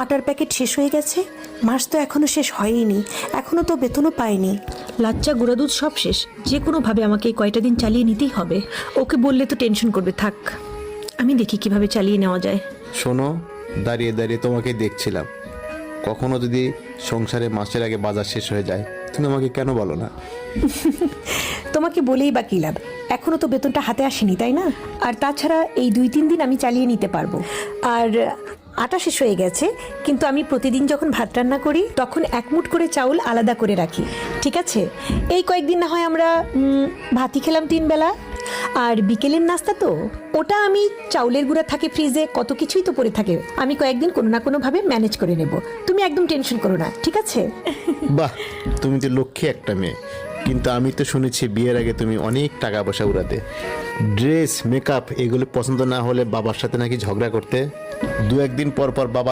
আটার প্যাকেট শেষ হয়ে গেছে, মাস তো এখনো শেষ হয়নি, এখনো তো বেতনও পাইনি। লাচ্চা গুঁড়া দুধ সব শেষ, যে কোনোভাবে আমাকে এই কয়টা দিন চালিয়ে নিতেই হবে। ওকে বললে তো টেনশন করবে, থাক আমি দেখি কিভাবে চালিয়ে নেওয়া যায়। শোনো, দাঁড়িয়ে দাঁড়িয়ে তোমাকে দেখছিলাম, কখনো যদি সংসারে মাসের আগে বাজার শেষ হয়ে যায় তুমি আমাকে কেন বলো না? তোমাকে বলেই বা কী লাভ, এখনো তো বেতনটা হাতে আসেনি, তাই না? আর তাছাড়া এই 2-3 দিন আমি চালিয়ে নিতে পারবো। আর আটা শেষ হয়ে গেছে, কিন্তু আমি প্রতিদিন যখন ভাত রান্না করি তখন 1 মুঠ করে চাউল আলাদা করে রাখি, ঠিক আছে? এই কয়েকদিন না হয় আমরা ভাতই খেলাম 3 বেলা। আর বিকেলের নাস্তা তো ওটা আমি চাউলের গুঁড়া থাকে ফ্রিজে, কত কিছুই তো পড়ে থাকে, আমি কয়েকদিন কোনো না কোনোভাবে ম্যানেজ করে নেব। তুমি একদম টেনশন করো না, ঠিক আছে? বাহ, তুমি তো লক্ষ্মী একটা মেয়ে। কিন্তু আমি তো শুনেছি বিয়ের আগে তুমি অনেক টাকা পয়সা উড়াতে, ড্রেস, মেকআপ এগুলো পছন্দ না হলে বাবার সাথে নাকি ঝগড়া করতে, 2-1 দিন পর পর বাবা